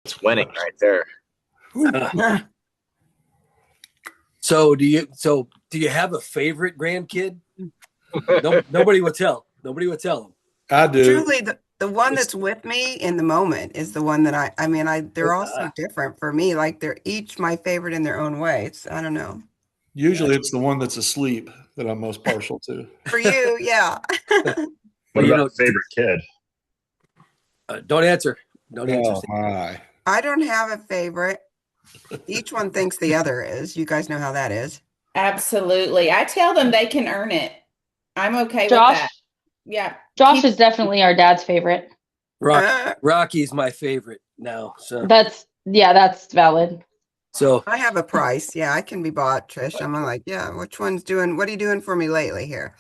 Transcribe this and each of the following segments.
It's winning right there. So do you have a favorite grandkid? No, nobody would tell. Nobody would tell them. I do. Truly, the one that's with me in the moment is the one that they're all so different for me. Like they're each my favorite in their own way. I don't know. Usually it's the one that's asleep that I'm most partial to. For you, yeah. What about favorite kid? Don't answer. Don't answer. Oh my. I don't have a favorite. Each one thinks the other is. You guys know how that is. Absolutely. I tell them they can earn it. I'm okay with that. Yeah. Josh is definitely our dad's favorite. Rocky's my favorite now. So that's valid. So I have a price. Yeah, I can be bought, Trish. I'm like, yeah, what are you doing for me lately here?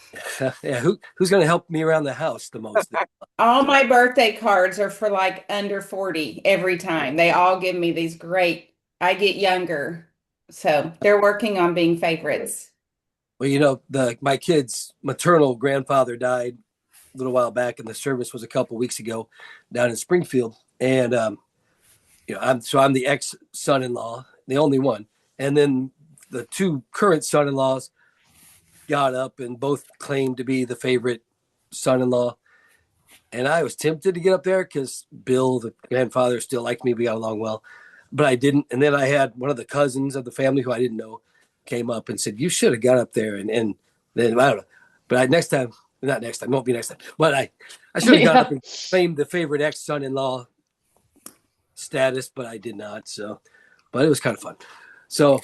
Yeah, who's gonna help me around the house the most? All my birthday cards are for like under 40 every time. They all give me these great, I get younger. So they're working on being favorites. Well, my kid's maternal grandfather died a little while back, and the service was a couple weeks ago down in Springfield. And I'm the ex-son-in-law, the only one. And then the two current son-in-laws got up and both claimed to be the favorite son-in-law. And I was tempted to get up there because Bill, the grandfather, still liked me. We got along well, but I didn't. And then I had one of the cousins of the family who I didn't know came up and said, "You should have got up there." And then I don't know, but not next time, won't be next time. But I should have got up and claimed the favorite ex-son-in-law status, but I did not. So, but it was kind of fun. So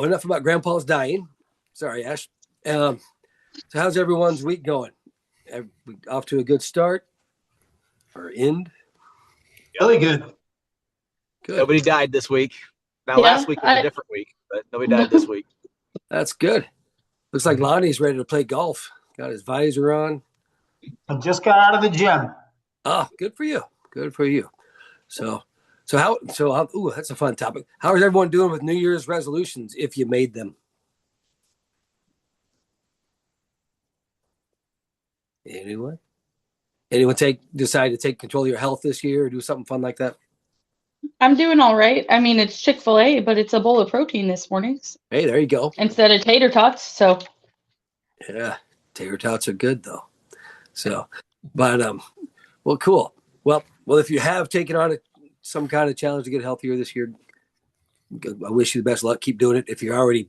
enough about Grandpa's dying. Sorry, Ash. So how's everyone's week going? Off to a good start or end? Really good. Nobody died this week. Now, last week was a different week, but nobody died this week. That's good. Looks like Lonnie's ready to play golf. Got his visor on. I just got out of the gym. Oh, good for you. Good for you. So that's a fun topic. How is everyone doing with New Year's resolutions if you made them? Anyone decide to take control of your health this year or do something fun like that? I'm doing all right. I mean, it's Chick-fil-A, but it's a bowl of protein this morning. Hey, there you go. Instead of tater tots. So yeah, tater tots are good though. So, but well, cool. Well, if you have taken on some kind of challenge to get healthier this year, I wish you the best luck. Keep doing it. If you're already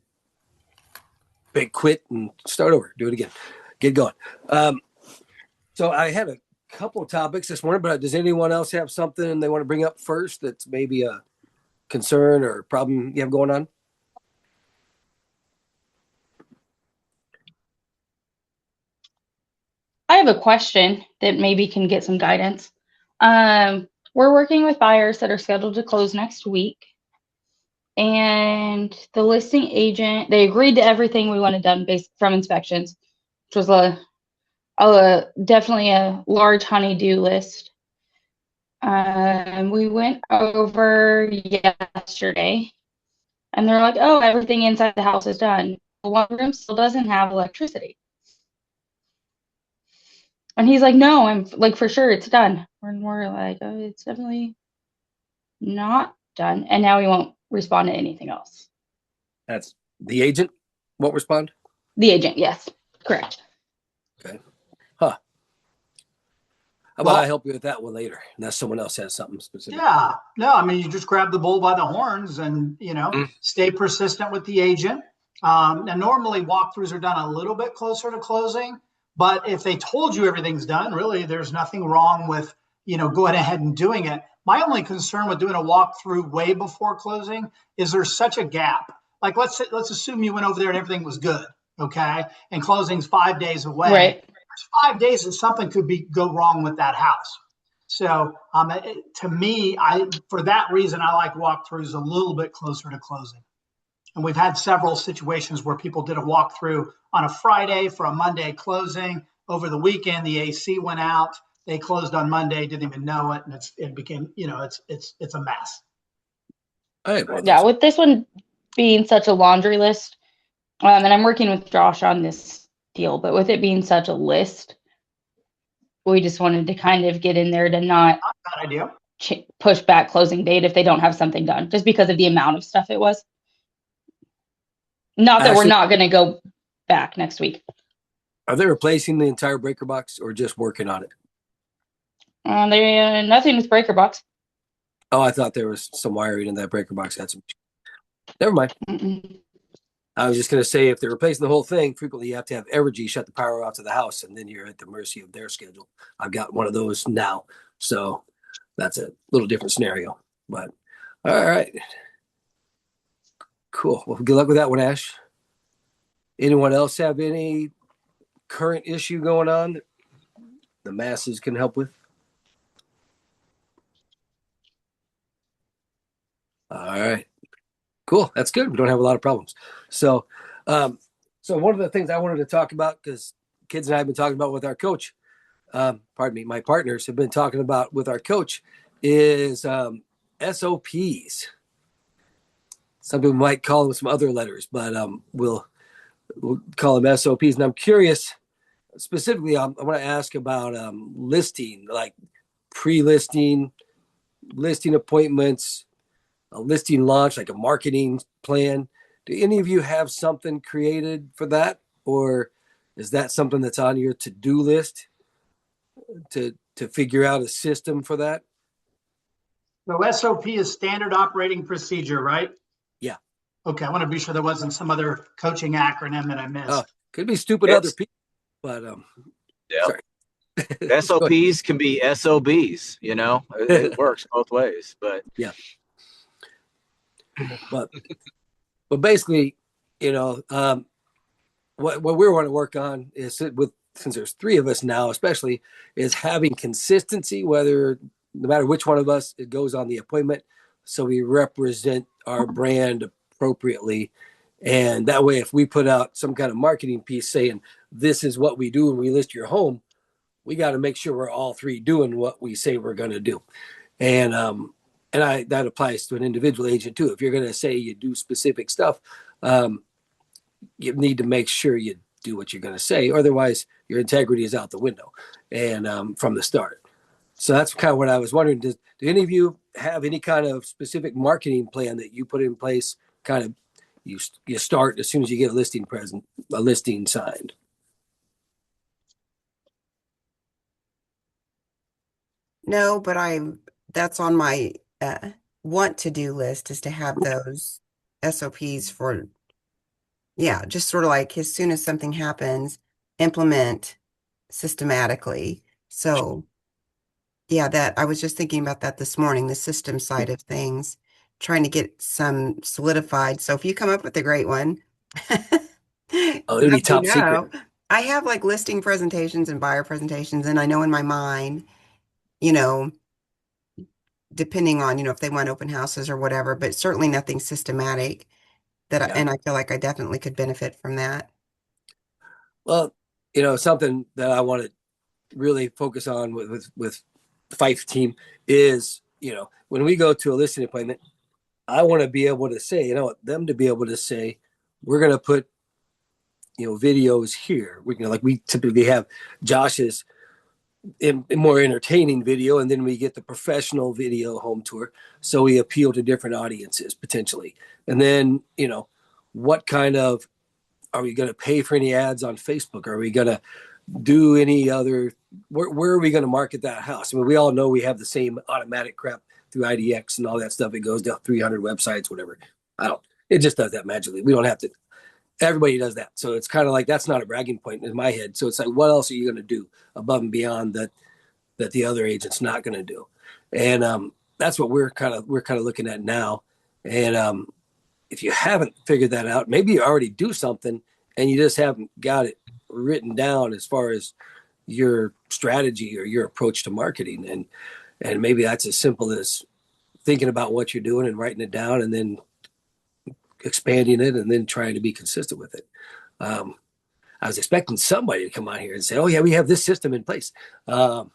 quit and start over, do it again. Get going. So I had a couple of topics this morning, but does anyone else have something they want to bring up first that's maybe a concern or problem you have going on? I have a question that maybe can get some guidance. We're working with buyers that are scheduled to close next week. And the listing agent, they agreed to everything we wanted done based from inspections, which was definitely a large honey-do list. We went over yesterday, and they're like, "Oh, everything inside the house is done. The one room still doesn't have electricity." And he's like, "No, I'm like, for sure it's done." And we're like, "Oh, it's definitely not done." And now he won't respond to anything else. That's the agent won't respond? The agent, yes. Correct. Okay. Huh. How about I help you with that one later, unless someone else has something specific? Yeah. No, I mean, you just grab the bull by the horns and, stay persistent with the agent. And normally walkthroughs are done a little bit closer to closing, but if they told you everything's done, really, there's nothing wrong with, going ahead and doing it. My only concern with doing a walkthrough way before closing is there's such a gap. Like, let's assume you went over there and everything was good, okay? And closing's 5 days away. Right. There's 5 days that something could go wrong with that house. So to me, for that reason, I like walkthroughs a little bit closer to closing. And we've had several situations where people did a walkthrough on a Friday for a Monday closing. Over the weekend, the AC went out. They closed on Monday, didn't even know it, and it became, it's a mess. Yeah, with this one being such a laundry list, and I'm working with Josh on this deal, but with it being such a list, we just wanted to kind of get in there to not Bad idea. push back closing date if they don't have something done, just because of the amount of stuff it was. Not that we're not going to go back next week. Are they replacing the entire breaker box or just working on it? Nothing with breaker box. Oh, I thought there was some wiring in that breaker box. Never mind. Mm-mm. I was just going to say, if they're replacing the whole thing, frequently you have to have Evergy shut the power off to the house, and then you're at the mercy of their schedule. I've got one of those now, so that's a little different scenario. But all right, cool. Well, good luck with that one, Ash. Anyone else have any current issue going on that the masses can help with? All right. Cool. That's good. We don't have a lot of problems. So one of the things I wanted to talk about, because kids and I have been talking about with our coach, my partners have been talking about with our coach, is SOPs. Some people might call them some other letters, but we'll call them SOPs. And I'm curious, specifically, I want to ask about listing, like pre-listing, listing appointments, a listing launch, like a marketing plan. Do any of you have something created for that? Or is that something that's on your to-do list to figure out a system for that? So SOP is standard operating procedure, right? Yeah. Okay, I want to be sure there wasn't some other coaching acronym that I missed. Could be stupid other people, but yeah. Sorry. SOPs can be SOBs, it works both ways, but yeah. But basically, what we want to work on is since there's three of us now, especially, is having consistency, no matter which one of us it goes on the appointment, so we represent our brand appropriately. And that way, if we put out some kind of marketing piece saying this is what we do and we list your home, we got to make sure we're all three doing what we say we're going to do. And that applies to an individual agent too. If you're going to say you do specific stuff, you need to make sure you do what you're going to say. Otherwise, your integrity is out the window, and from the start. So that's kind of what I was wondering. Do any of you have any kind of specific marketing plan that you put in place? Kind of, you start as soon as you get a listing signed. No, but that's on my want to do list, is to have those SOPs for, just sort of like as soon as something happens, implement systematically. So that I was just thinking about that this morning, the system side of things, trying to get some solidified. So if you come up with a great one, it'll be top secret. I have like listing presentations and buyer presentations, and I know in my mind, depending on, if they want open houses or whatever, but certainly nothing systematic and I feel like I definitely could benefit from that. Well, something that I want to really focus on with the Fife team is, when we go to a listing appointment, I want to be able to say, them to be able to say, we're going to put, videos here. We typically have Josh's more entertaining video, and then we get the professional video home tour. So we appeal to different audiences potentially. And then, what kind of, are we going to pay for any ads on Facebook? Are we going to do any other, where are we going to market that house? I mean, we all know we have the same automatic crap through IDX and all that stuff. It goes down 300 websites, whatever. It just does that magically. We don't have to. Everybody does that. So it's kind of like, that's not a bragging point in my head. So it's like, what else are you going to do above and beyond that the other agent's not going to do? And that's what we're kind of looking at now. And if you haven't figured that out, maybe you already do something and you just haven't got it written down as far as your strategy or your approach to marketing. And maybe that's as simple as thinking about what you're doing and writing it down, and then expanding it, and then trying to be consistent with it. I was expecting somebody to come on here and say, oh yeah, we have this system in place. But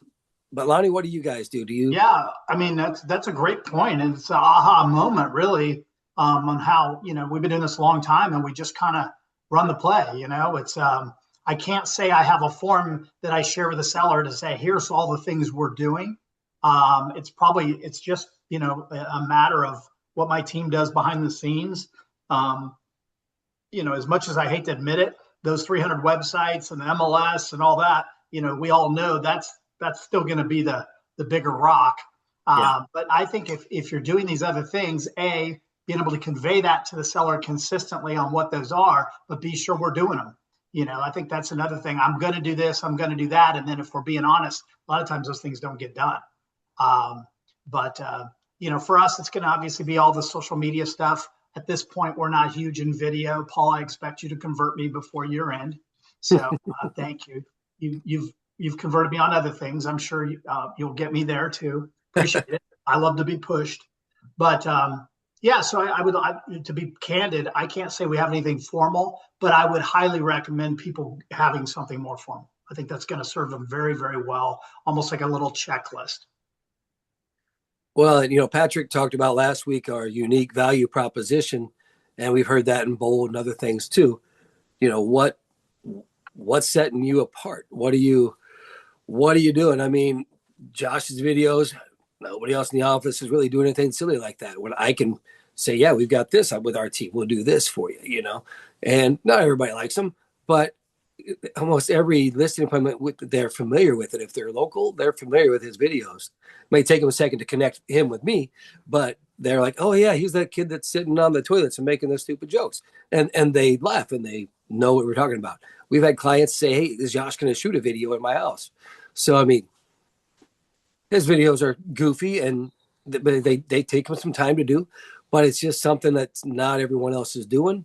Lonnie, what do you guys do? Yeah, I mean, that's a great point. And it's an aha moment really, on how, we've been doing this a long time and we just kind of run the play. It's, I can't say I have a form that I share with the seller to say, here's all the things we're doing. It's just, a matter of what my team does behind the scenes. As much as I hate to admit it, those 300 websites and the MLS and all that, we all know that's still going to be the bigger rock. But I think if you're doing these other things, A, being able to convey that to the seller consistently on what those are, but be sure we're doing them. I think that's another thing. I'm going to do this, I'm going to do that. And then if we're being honest, a lot of times those things don't get done. But for us, it's going to obviously be all the social media stuff. At this point, we're not huge in video. Paul, I expect you to convert me before year end. So thank you. You've converted me on other things. I'm sure you'll get me there too. Appreciate it. I love to be pushed. But so I would, to be candid, I can't say we have anything formal, but I would highly recommend people having something more formal. I think that's going to serve them very, very well, almost like a little checklist. Well, Patrick talked about last week our unique value proposition, and we've heard that in bold and other things too. What's setting you apart? What are you doing? I mean, Josh's videos, nobody else in the office is really doing anything silly like that. When I can say, yeah, we've got this with our team, we'll do this for you, and not everybody likes them, but almost every listing appointment they're familiar with it. If they're local, they're familiar with his videos. It may take them a second to connect him with me, but they're like, oh yeah, he's that kid that's sitting on the toilets and making those stupid jokes. And they laugh and they know what we're talking about. We've had clients say, hey, is Josh going to shoot a video at my house? So, I mean, his videos are goofy and they take him some time to do, but it's just something that's not everyone else is doing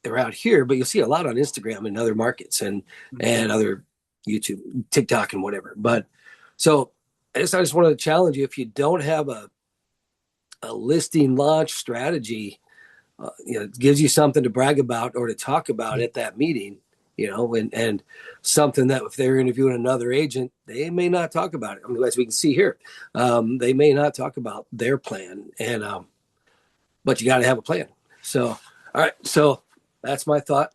around here, but you'll see a lot on Instagram and other markets and other YouTube, TikTok and whatever. But so I just wanted to challenge you, if you don't have a listing launch strategy, it gives you something to brag about or to talk about at that meeting, and something that if they're interviewing another agent, they may not talk about it. I mean, as we can see here, they may not talk about their plan, and but you got to have a plan. So, all right. So that's my thought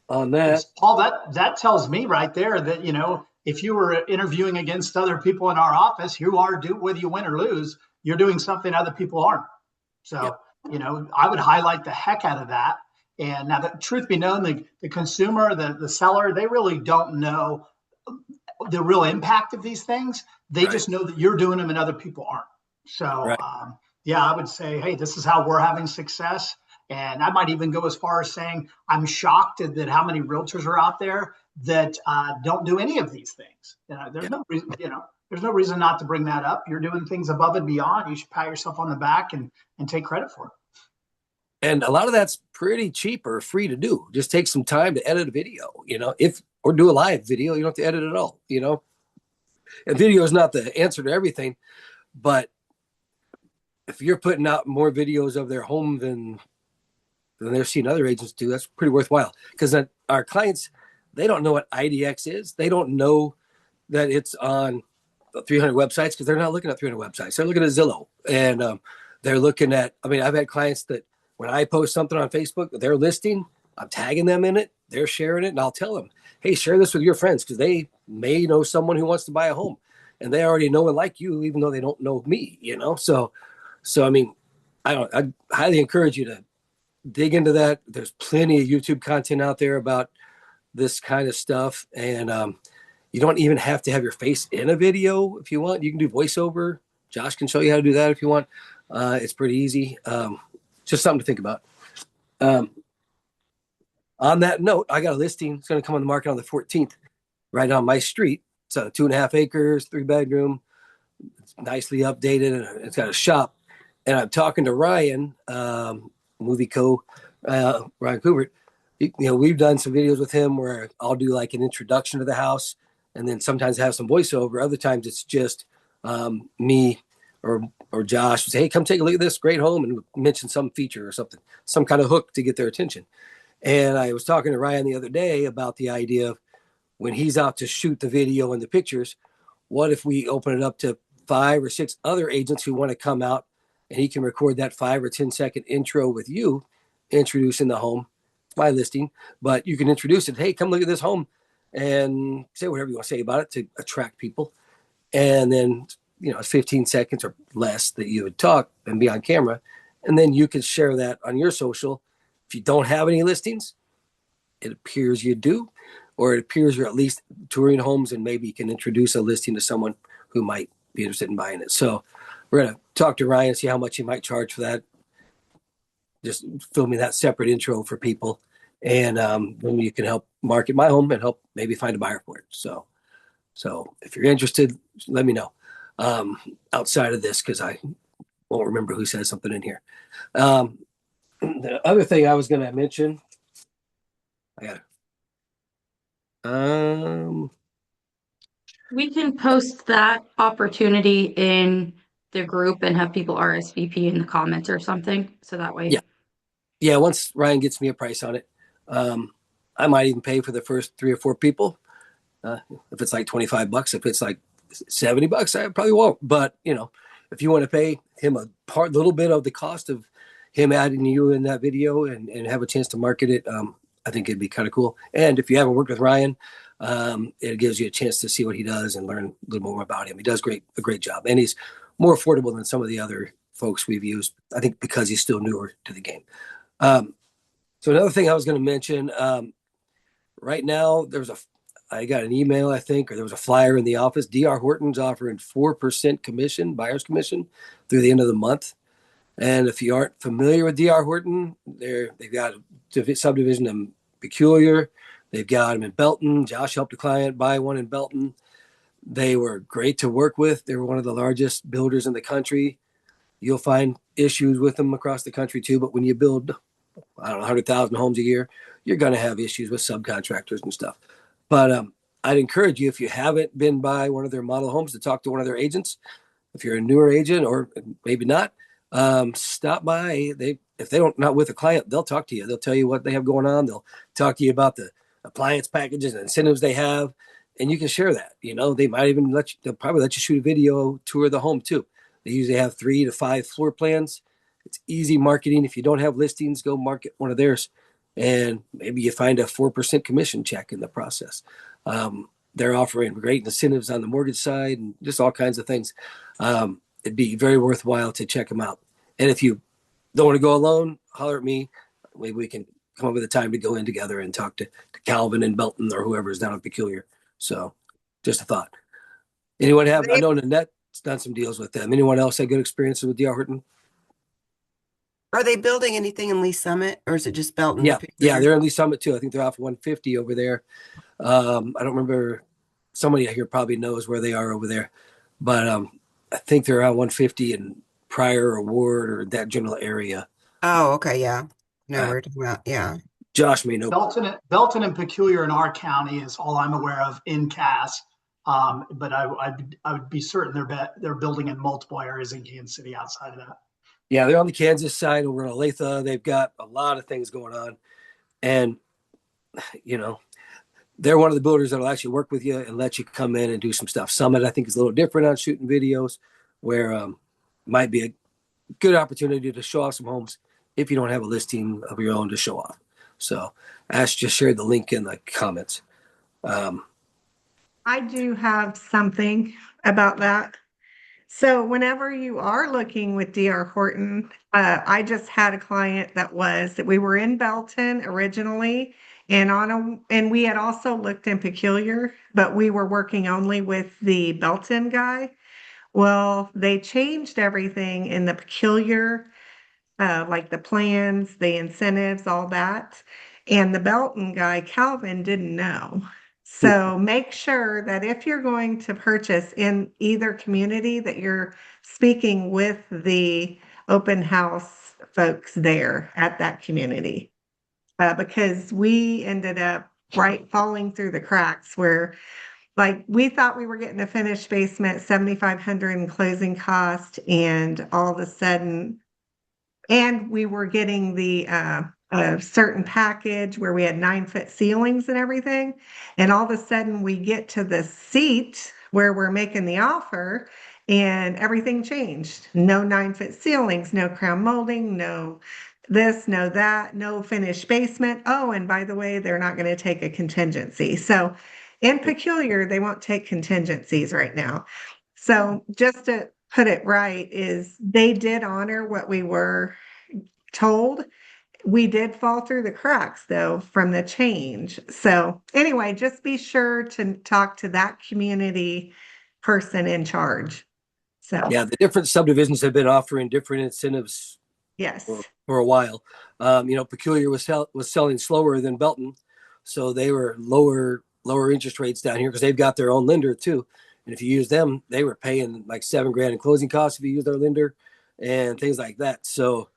on that. Paul, that tells me right there that, if you were interviewing against other people in our office, whether you win or lose, you're doing something other people aren't. So, I would highlight the heck out of that. And now, the truth be known, the consumer, the seller, they really don't know the real impact of these things. They just know that you're doing them and other people aren't. So, I would say, hey, this is how we're having success. And I might even go as far as saying I'm shocked at how many realtors are out there that don't do any of these things. There's no reason, there's no reason not to bring that up. You're doing things above and beyond. You should pat yourself on the back and take credit for it. And a lot of that's pretty cheap or free to do. Just take some time to edit a video, or do a live video. You don't have to edit at all, And video is not the answer to everything, but if you're putting out more videos of their home than they're seeing other agents do, that's pretty worthwhile. Because our clients, they don't know what IDX is. They don't know that it's on 300 websites because they're not looking at 300 websites. They're looking at Zillow. And they're looking at, I've had clients that when I post something on Facebook, they're listing, I'm tagging them in it, they're sharing it, and I'll tell them, hey, share this with your friends because they may know someone who wants to buy a home. And they already know and like you, even though they don't know me, So I mean, I highly encourage you to dig into that. There's plenty of YouTube content out there about this kind of stuff. And you don't even have to have your face in a video if you want. You can do voiceover. Josh can show you how to do that if you want. It's pretty easy. Just something to think about. On that note, I got a listing. It's going to come on the market on the 14th, right on my street. It's 2.5 acres, 3-bedroom. It's nicely updated. And it's got a shop. And I'm talking to Ryan, Movie Co. Ryan Kubert. We've done some videos with him where I'll do like an introduction to the house and then sometimes have some voiceover. Other times it's just me or Josh would say, hey, come take a look at this great home and mention some feature or something, some kind of hook to get their attention. And I was talking to Ryan the other day about the idea of when he's out to shoot the video and the pictures, what if we open it up to 5 or 6 other agents who want to come out and he can record that 5 or 10-second intro with you introducing the home. It's my listing, but you can introduce it. Hey, come look at this home and say whatever you want to say about it to attract people. And then it's 15 seconds or less that you would talk and be on camera. And then you can share that on your social. If you don't have any listings, it appears you do, or it appears you're at least touring homes and maybe you can introduce a listing to someone who might be interested in buying it. So we're going to talk to Ryan and see how much he might charge for that. Just filming that separate intro for people. And then you can help market my home and help maybe find a buyer for it. So if you're interested, let me know. Outside of this, because I won't remember who said something in here. The other thing I was going to mention, we can post that opportunity in the group and have people RSVP in the comments or something. So that way. Yeah. Once Ryan gets me a price on it, I might even pay for the first 3 or 4 people. If it's like $25, if it's like $70, I probably won't. But if you want to pay him a little bit of the cost of him adding you in that video and have a chance to market it, I think it'd be kind of cool. And if you haven't worked with Ryan, it gives you a chance to see what he does and learn a little more about him. He does a great job, and he's more affordable than some of the other folks we've used. I think because he's still newer to the game. So another thing I was going to mention, right now I got an email, I think, or there was a flyer in the office. D.R. Horton's offering 4% commission, buyer's commission, through the end of the month. And if you aren't familiar with D.R. Horton, they've got a subdivision in Peculiar. They've got them in Belton. Josh helped a client buy one in Belton. They were great to work with. They were one of the largest builders in the country. You'll find issues with them across the country too, but when you build, 100,000 homes a year, you're going to have issues with subcontractors and stuff. But I'd encourage you, if you haven't been by one of their model homes, to talk to one of their agents. If you're a newer agent or maybe not, stop by. If they don't not with a client, they'll talk to you. They'll tell you what they have going on. They'll talk to you about the appliance packages and incentives they have, and you can share that. They might even they'll probably let you shoot a video tour of the home too. They usually have 3 to 5 floor plans. It's easy marketing. If you don't have listings, go market one of theirs. And maybe you find a 4% commission check in the process. They're offering great incentives on the mortgage side and just all kinds of things. It'd be very worthwhile to check them out. And if you don't want to go alone, holler at me. Maybe we can come up with a time to go in together and talk to Calvin and Belton or whoever's down in Peculiar. So just a thought. Anyone have, I know Nanette's done some deals with them. Anyone else had good experiences with D.R. Horton? Are they building anything in Lee Summit, or is it just Belton? Yeah, they're in Lee Summit too. I think they're off 150 over there. I don't remember. Somebody here probably knows where they are over there, but I think they're around 150 in Pryor or Ward or that general area. Oh, okay, yeah. No, we're talking about, yeah. Josh may know. Belton and Peculiar in our county is all I'm aware of in Cass. But I would be certain they're building in multiple areas in Kansas City outside of that. Yeah, they're on the Kansas side over in Olathe. They've got a lot of things going on. And, they're one of the builders that will actually work with you and let you come in and do some stuff. Summit, I think, is a little different on shooting videos, where might be a good opportunity to show off some homes if you don't have a listing of your own to show off. So Ash just shared the link in the comments. I do have something about that. So whenever you are looking with D.R. Horton, I just had a client that we were in Belton originally, and we had also looked in Peculiar, but we were working only with the Belton guy. Well, they changed everything in the Peculiar, like the plans, the incentives, all that. And the Belton guy, Calvin, didn't know. So make sure that if you're going to purchase in either community, that you're speaking with the open house folks there at that community. Because we ended up falling through the cracks where, like, we thought we were getting a finished basement, $7,500 in closing cost, and all of a sudden, and we were getting the a certain package where we had 9-foot ceilings and everything. And all of a sudden we get to the seat where we're making the offer and everything changed. No 9-foot ceilings, no crown molding, no this, no that, no finished basement. Oh, and by the way, they're not going to take a contingency. So in Peculiar, they won't take contingencies right now. So just to put it right is they did honor what we were told. We did fall through the cracks though from the change. So anyway, just be sure to talk to that community person in charge. So yeah, the different subdivisions have been offering different incentives yes. for a while. Peculiar was selling slower than Belton, so they were lower interest rates down here because they've got their own lender too. And if you use them, they were paying like $7,000 in closing costs if you use their lender and things like that. So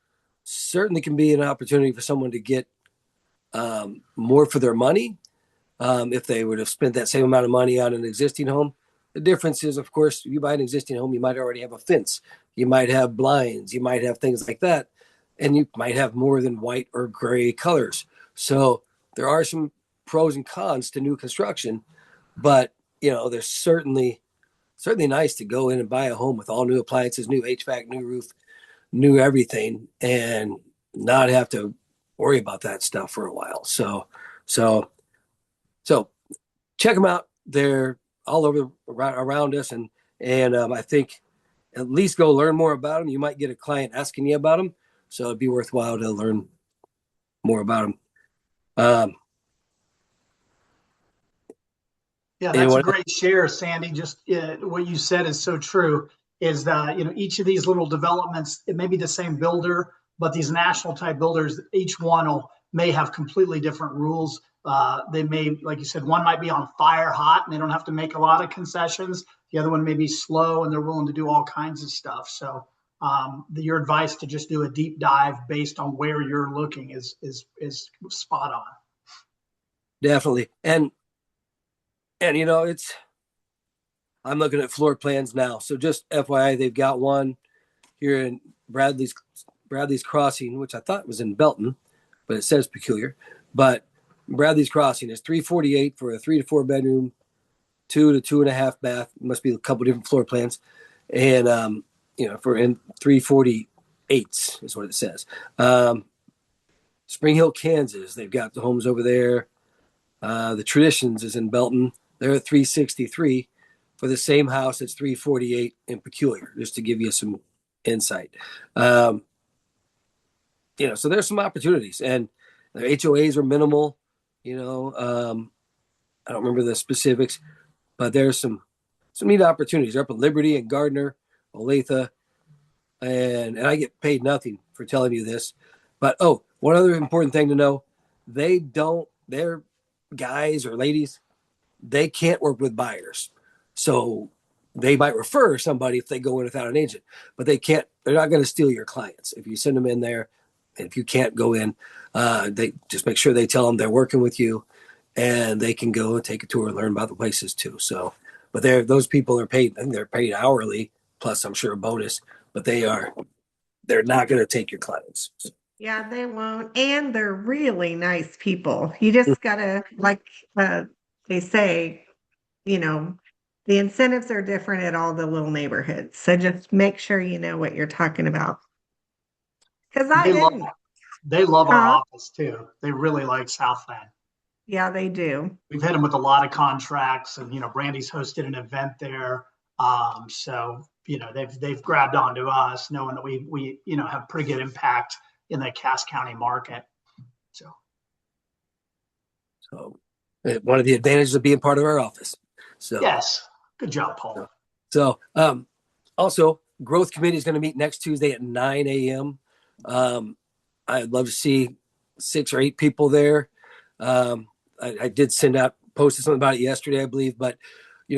certainly can be an opportunity for someone to get more for their money if they would have spent that same amount of money on an existing home. The difference is, of course, if you buy an existing home, you might already have a fence, you might have blinds, you might have things like that, and you might have more than white or gray colors. So there are some pros and cons to new construction, but there's certainly nice to go in and buy a home with all new appliances, new HVAC, new roof, new everything, and not have to worry about that stuff for a while. So check them out. They're all over around us, and I think at least go learn more about them. You might get a client asking you about them, so it'd be worthwhile to learn more about them. Yeah, that's a great share, Sandy. Just what you said is so true. Is that each of these little developments, it may be the same builder, but these national type builders, each one may have completely different rules. They may, like you said, one might be on fire hot and they don't have to make a lot of concessions. The other one may be slow and they're willing to do all kinds of stuff. So your advice to just do a deep dive based on where you're looking is spot on. Definitely. And I'm looking at floor plans now. So just FYI, they've got one here in Bradley's Crossing, which I thought was in Belton, but it says Peculiar. But Bradley's Crossing is $348 for a 3 to 4 bedroom, 2 to 2.5 bath. Must be a couple different floor plans, and for in 348 is what it says. Spring Hill, Kansas. They've got the homes over there. The Traditions is in Belton. They're at $363 for the same house. It's $348 in Peculiar, just to give you some insight. So there's some opportunities, and their HOAs are minimal. I don't remember the specifics, but there's some neat opportunities. They're up in Liberty and Gardner, Olathe, and I get paid nothing for telling you this. But one other important thing to know: their guys or ladies, they can't work with buyers. So they might refer somebody if they go in without an agent, but they're not going to steal your clients. If you send them in there, and if you can't go in, they just make sure they tell them they're working with you and they can go and take a tour and learn about the places too. So, but those people are paid, I think they're paid hourly, plus I'm sure a bonus, but they're not going to take your clients. Yeah, they won't. And they're really nice people. You just gotta, like they say, the incentives are different at all the little neighborhoods. So just make sure you know what you're talking about. Because they love our office too. They really like Southland. Yeah, they do. We've hit them with a lot of contracts, and Brandy's hosted an event there. So they've grabbed onto us, knowing that we have pretty good impact in the Cass County market. So one of the advantages of being part of our office. So yes, good job, Paul. So also, Growth Committee is going to meet next Tuesday at 9 a.m. I'd love to see 6 or 8 people there. I did posted something about it yesterday, I believe, but we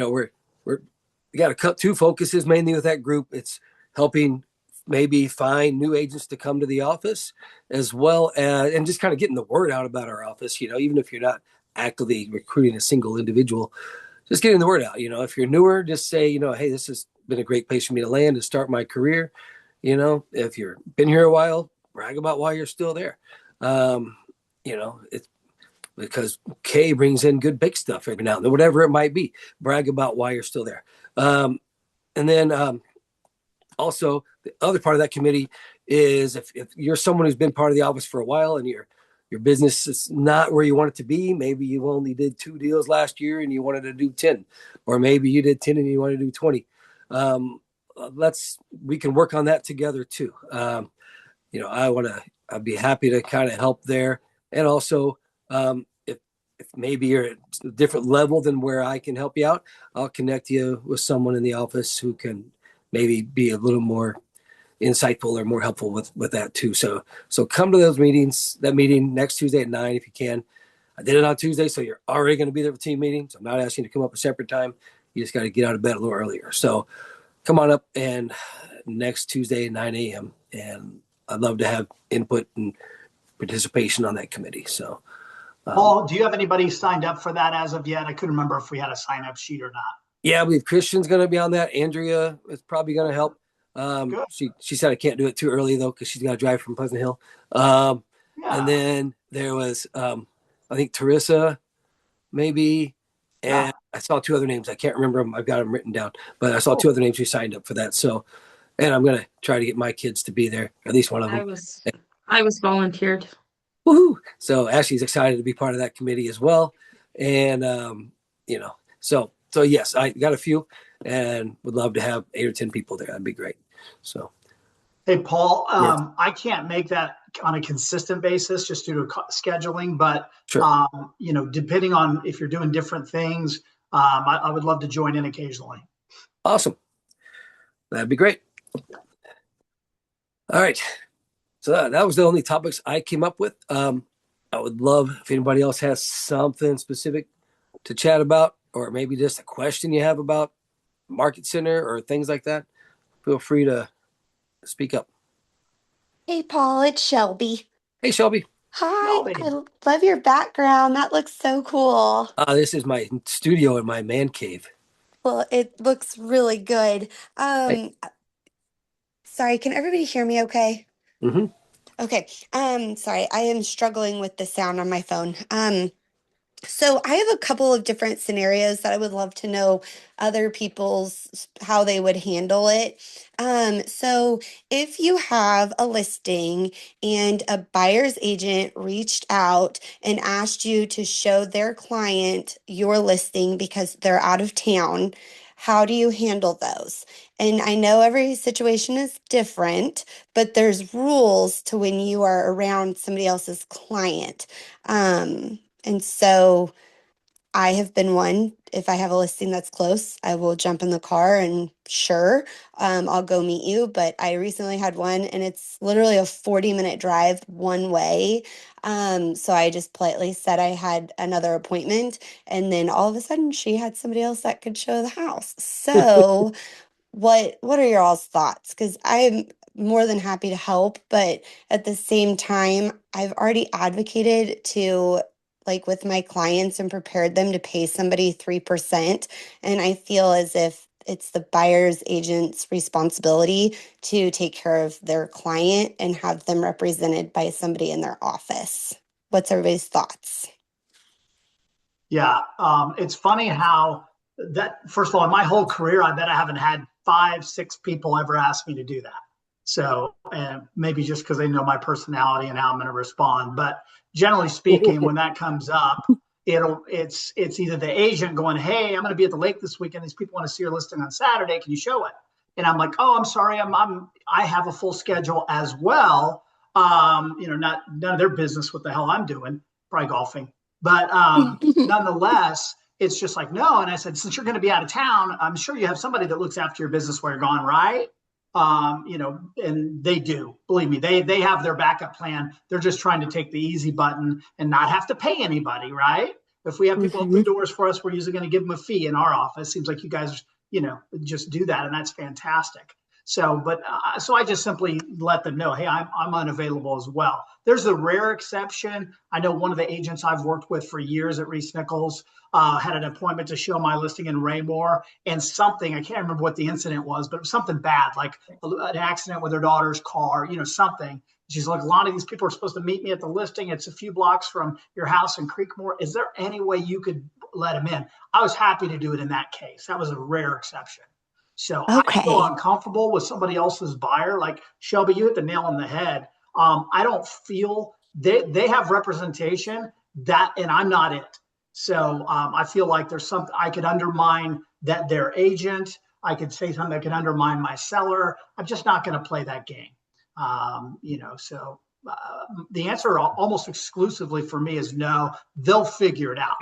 got to 2 focuses mainly with that group. It's helping maybe find new agents to come to the office, as well as, and just kind of getting the word out about our office, even if you're not actively recruiting a single individual, just getting the word out. If you're newer, just say, hey, this has been a great place for me to land and start my career. If you've been here a while, brag about why you're still there. It's because Kay brings in good bake stuff every now and then, whatever it might be. Brag about why you're still there. And then also, the other part of that committee is if you're someone who's been part of the office for a while and your business is not where you want it to be, maybe you only did 2 deals last year and you wanted to do 10, or maybe you did 10 and you want to do 20. we can work on that together too. I'd be happy to kind of help there. And also, if maybe you're at a different level than where I can help you out, I'll connect you with someone in the office who can maybe be a little more insightful or more helpful with that too. So come to those meetings, that meeting next Tuesday at 9 if you can. I did it on Tuesday, so you're already going to be there for team meetings. I'm not asking you to come up a separate time. You just got to get out of bed a little earlier. So come on up and next Tuesday at 9 a.m. And I'd love to have input and participation on that committee. So Paul, do you have anybody signed up for that as of yet? I couldn't remember if we had a sign up sheet or not. Yeah, I believe Christian's going to be on that. Andrea is probably going to help. She said I can't do it too early though, because she's got to drive from Pleasant Hill. And then there was, I think Teresa, maybe, and I saw 2 other names. I can't remember them. I've got them written down, but I saw 2 other names who signed up for that. So, and I'm going to try to get my kids to be there, at least one of them. I was volunteered. Woohoo! So Ashley's excited to be part of that committee as well. And, so yes, I got a few and would love to have 8 or 10 people there. That'd be great. So. Hey, Paul, I can't make that on a consistent basis just due to scheduling, but, sure. Depending on if you're doing different things, I would love to join in occasionally. Awesome. That'd be great. All right. So that was the only topics I came up with. I would love if anybody else has something specific to chat about, or maybe just a question you have about Market Center or things like that. Feel free to speak up. Hey, Paul, it's Shelby. Hey, Shelby. Hi, I love your background. That looks so cool. This is my studio in my man cave. Well, it looks really good. Sorry, can everybody hear me okay? Mm-hmm. Okay. Sorry, I am struggling with the sound on my phone. So I have a couple of different scenarios that I would love to know other people's how they would handle it. So if you have a listing and a buyer's agent reached out and asked you to show their client your listing because they're out of town, how do you handle those? And I know every situation is different, but there's rules to when you are around somebody else's client. And so I have been one, if I have a listing that's close, I will jump in the car and sure, I'll go meet you. But I recently had one and it's literally a 40-minute drive one way. So I just politely said I had another appointment. And then all of a sudden she had somebody else that could show the house. So what are your all's thoughts? Because I'm more than happy to help, but at the same time, I've already advocated to like with my clients and prepared them to pay somebody 3%. And I feel as if it's the buyer's agent's responsibility to take care of their client and have them represented by somebody in their office. What's everybody's thoughts? Yeah, it's funny how that, first of all, in my whole career, I bet I haven't had 5, 6 people ever ask me to do that. So, and maybe just because they know my personality and how I'm going to respond. But generally speaking, when that comes up, it's either the agent going, "Hey, I'm going to be at the lake this weekend. These people want to see your listing on Saturday. Can you show it?" And I'm like, "Oh, I'm sorry. I have a full schedule as well. None of their business what the hell I'm doing, probably golfing. But nonetheless, it's just like, no." And I said, "Since you're going to be out of town, I'm sure you have somebody that looks after your business while you're gone, right?" And they do, believe me, they have their backup plan. They're just trying to take the easy button and not have to pay anybody, right? If we have people open doors for us, we're usually going to give them a fee in our office. Seems like you guys, just do that, and that's fantastic. So, so I just simply let them know, hey, I'm unavailable as well. There's a rare exception. I know one of the agents I've worked with for years at Reese Nichols had an appointment to show my listing in Raymore, and something, I can't remember what the incident was, but it was something bad, like an accident with her daughter's car, something. She's like, "A lot of these people are supposed to meet me at the listing. It's a few blocks from your house in Creekmore. Is there any way you could let them in?" I was happy to do it in that case. That was a rare exception. So Okay. I feel uncomfortable with somebody else's buyer. Like Shelby, you hit the nail on the head. I don't feel they have representation and I'm not it. So I feel like there's something I could undermine that their agent. I could say something that could undermine my seller. I'm just not going to play that game. So the answer almost exclusively for me is no. They'll figure it out.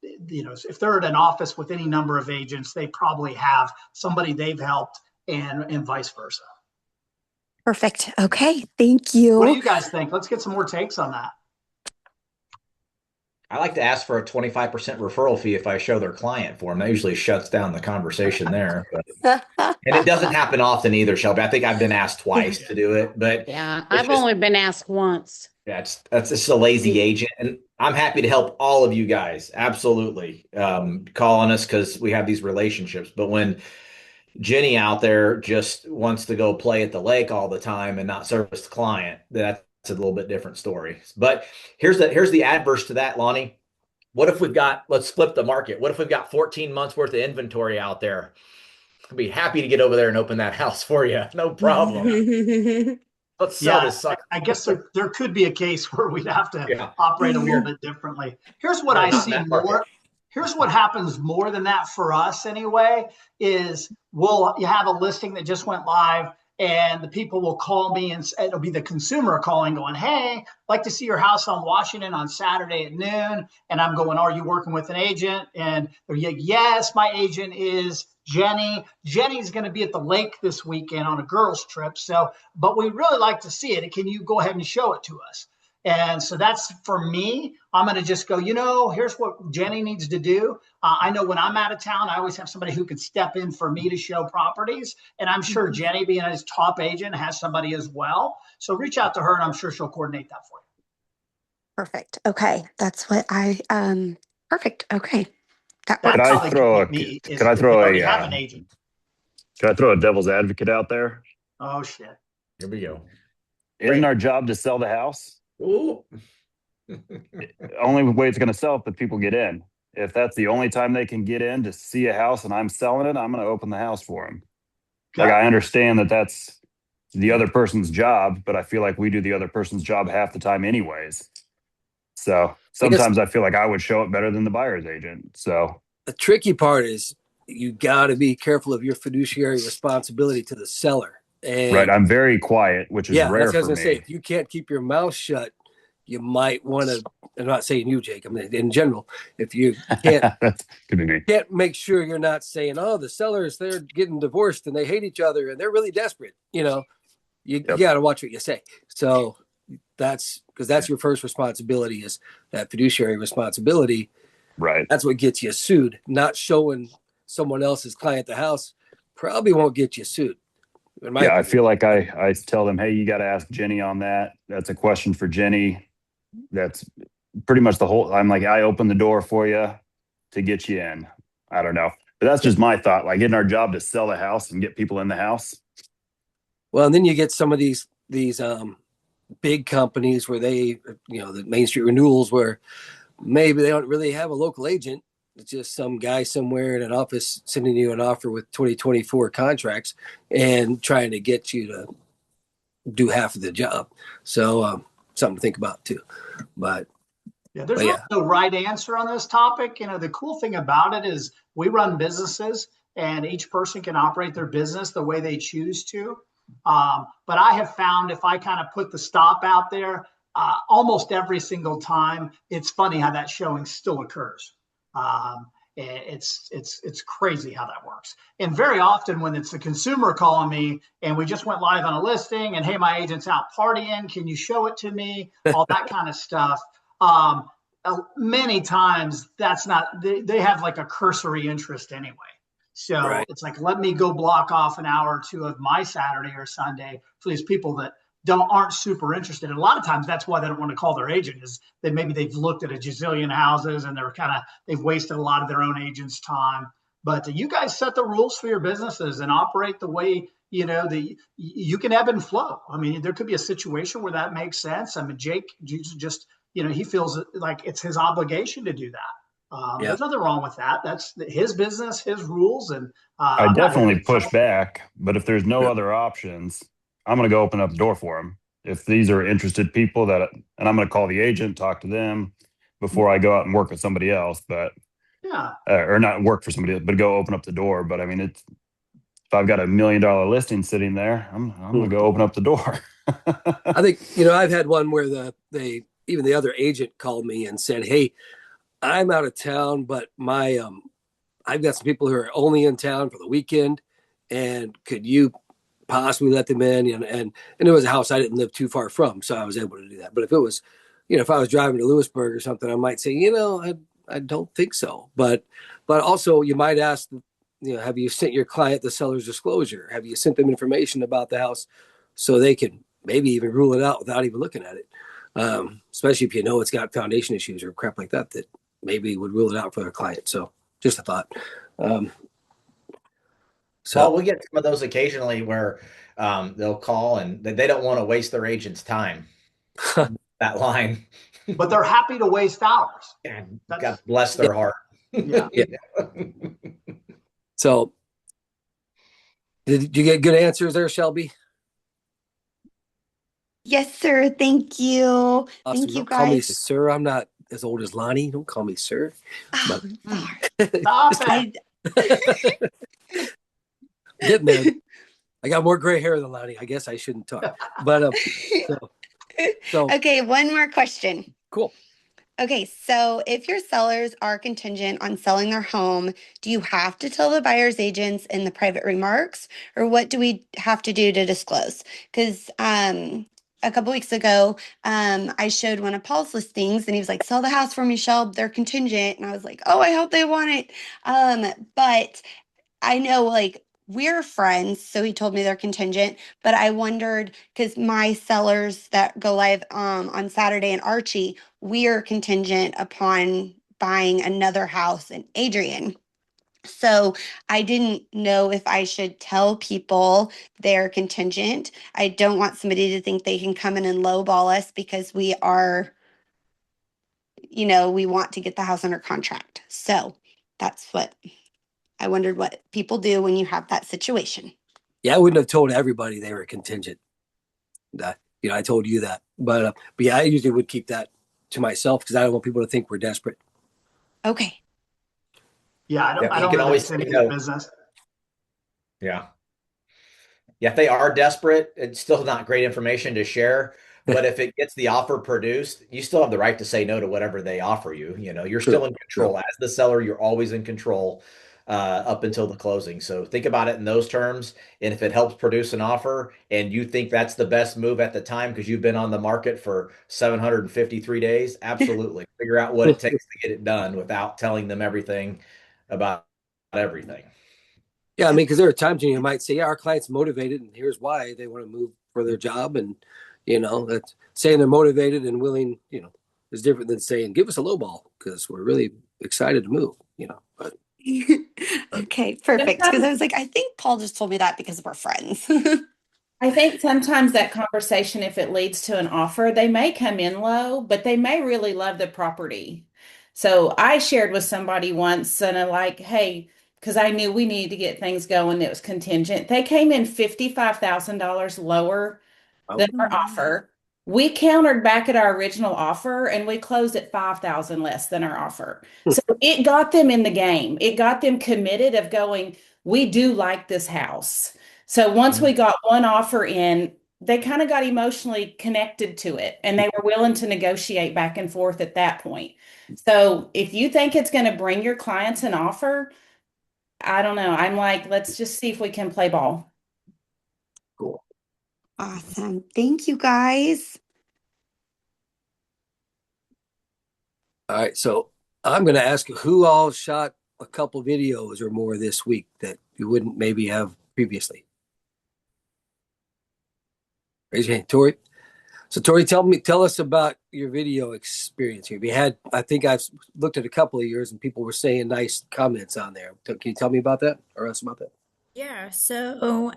If they're at an office with any number of agents, they probably have somebody they've helped, and vice versa. Perfect. Okay. Thank you. What do you guys think? Let's get some more takes on that. I like to ask for a 25% referral fee if I show their client for them. That usually shuts down the conversation there. And it doesn't happen often either, Shelby. I think I've been asked twice to do it, but yeah, I've only been asked once. Yeah, that's just a lazy agent. And I'm happy to help all of you guys. Absolutely. Calling us because we have these relationships. But when Jenny out there just wants to go play at the lake all the time and not service the client, that's a little bit different story. But here's the adverse to that, Lonnie. What if let's flip the market. What if we've got 14 months worth of inventory out there? I'd be happy to get over there and open that house for you. No problem. Let's sell this sucker. I guess there could be a case where we'd have to operate a little bit differently. Here's what I see more. Here's what happens more than that for us anyway, is you have a listing that just went live, and the people will call me, and it'll be the consumer calling going, hey, I'd like to see your house on Washington on Saturday at noon. And I'm going, are you working with an agent? And they're like, yes, my agent is Jenny. Jenny's going to be at the lake this weekend on a girls' trip. But we really like to see it. Can you go ahead and show it to us? And so that's for me. I'm going to just go, here's what Jenny needs to do. I know when I'm out of town, I always have somebody who can step in for me to show properties. And I'm sure Jenny, being his top agent, has somebody as well. So reach out to her, and I'm sure she'll coordinate that for you. Perfect. Okay. That's what perfect. Okay. Can I throw a devil's advocate out there? Oh, shit. Here we go. Isn't our job to sell the house? Ooh. Only way it's going to sell if the people get in. If that's the only time they can get in to see a house and I'm selling it, I'm going to open the house for them. Okay. Like, I understand that that's the other person's job, but I feel like we do the other person's job half the time anyways. So sometimes I feel like I would show it better than the buyer's agent. So the tricky part is you got to be careful of your fiduciary responsibility to the seller. And right. I'm very quiet, which is rare that's what I was for gonna say. If you can't keep your mouth shut, you might want to, I'm not saying you, Jake, I mean, in general, if you can't, could be me. Can't make sure you're not saying, oh, the sellers, they're getting divorced and they hate each other and they're really desperate. You got to watch what you say. So that's because that's your first responsibility, is that fiduciary responsibility. Right. That's what gets you sued. Not showing someone else's client the house probably won't get you sued. Yeah, I feel like I tell them, hey, you got to ask Jenny on that. That's a question for Jenny. That's pretty much the whole. I'm like, I open the door for you to get you in. I don't know, but that's just my thought. Like, isn't our job to sell the house and get people in the house? Well, and then you get some of these big companies where they, the Main Street Renewals, where maybe they don't really have a local agent. It's just some guy somewhere in an office sending you an offer with 2024 contracts and trying to get you to do half of the job. So something to think about too. But there's no right answer on this topic. The cool thing about it is we run businesses and each person can operate their business the way they choose to. But I have found if I kind of put the stop out there, almost every single time, it's funny how that showing still occurs. It's crazy how that works. And very often when it's the consumer calling me and we just went live on a listing and, hey, my agent's out partying, can you show it to me? All that kind of stuff. Many times that's not, they have like a cursory interest anyway. So It's like, let me go block off an hour or two of my Saturday or Sunday for these people that aren't super interested. And a lot of times that's why they don't want to call their agent, is that maybe they've looked at a gazillion houses and they've wasted a lot of their own agent's time. But you guys set the rules for your businesses and operate the way, you can ebb and flow. I mean, there could be a situation where that makes sense. I mean, Jake just, he feels like it's his obligation to do that. There's nothing wrong with that. That's his business, his rules. And I definitely push back, but if there's no other options, I'm going to go open up the door for them. If these are interested people and I'm going to call the agent, talk to them before I go out and work with somebody else. But Yeah. or not work for somebody, but go open up the door. But I mean, if I've got $1 million listing sitting there, I'm gonna go open up the door. I think, I've had one where even the other agent called me and said, "Hey, I'm out of town, but I've got some people who are only in town for the weekend, and could you possibly let them in?" And it was a house I didn't live too far from, so I was able to do that. But if it was, if I was driving to Lewisburg or something, I might say, I don't think so. But also you might ask, have you sent your client the seller's disclosure? Have you sent them information about the house so they can maybe even rule it out without even looking at it? Especially if it's got foundation issues or crap like that maybe would rule it out for their client. So just a thought. Well, we get some of those occasionally where they'll call and they don't want to waste their agent's time. That line. But they're happy to waste hours. God bless their heart. Yeah. So did you get good answers there, Shelby? Yes, sir. Thank you. Awesome. Thank you, Don't call me guys. sir. I'm not as old as Lonnie. Don't call me sir. Oh, Stop it. Getting there. I got more gray hair than Lonnie. I guess I shouldn't talk. But so okay, one more question. Cool. Okay, so if your sellers are contingent on selling their home, do you have to tell the buyer's agents in the private remarks, or what do we have to do to disclose? Because a couple weeks ago, I showed one of Paul's listings, and he was like, "Sell the house for me, Shelb. They're contingent," and I was like, "Oh, I hope they want it." But I know, like, we're friends, so he told me they're contingent, but I wondered because my sellers that go live on Saturday in Archie, we're contingent upon buying another house in Adrian. So I didn't know if I should tell people they're contingent. I don't want somebody to think they can come in and lowball us because we are, we want to get the house under contract. So that's what I wondered what people do when you have that situation. Yeah, I wouldn't have told everybody they were contingent. I told you that, but yeah, I usually would keep that to myself because I don't want people to think we're desperate. Okay. Yeah, I don't can always say say no. business. Yeah. Yeah, if they are desperate, it's still not great information to share. But if it gets the offer produced, you still have the right to say no to whatever they offer you. You're still in control. As the seller, you're always in control up until the closing. So think about it in those terms. And if it helps produce an offer and you think that's the best move at the time because you've been on the market for 753 days, absolutely. Figure out what it takes to get it done without telling them everything about everything. Yeah, I mean, because there are times when you might say, "Yeah, our client's motivated, and here's why they want to move for their job," and that's saying they're motivated and willing. Is different than saying, "Give us a low ball because we're really excited to move." But okay, perfect. Because I was like, I think Paul just told me that because we're friends. I think sometimes that conversation, if it leads to an offer, they may come in low, but they may really love the property. So I shared with somebody once and I'm like, "Hey," because I knew we needed to get things going. It was contingent. They came in $55,000 lower than our offer. We countered back at our original offer and we closed at 5,000 less than our offer. So it got them in the game. It got them committed of going, "We do like this house." So once we got one offer in, they kind of got emotionally connected to it and they were willing to negotiate back and forth at that point. So if you think it's going to bring your clients an offer, I don't know. I'm like, let's just see if we can play ball. cool. Awesome. Thank you, guys. All right, so I'm going to ask who all shot a couple videos or more this week that you wouldn't maybe have previously. Raise your hand, Tori. So, Tori, tell us about your video experience here. I think I've looked at a couple of yours, and people were saying nice comments on there. Can you tell me about that or us about that? Yeah, so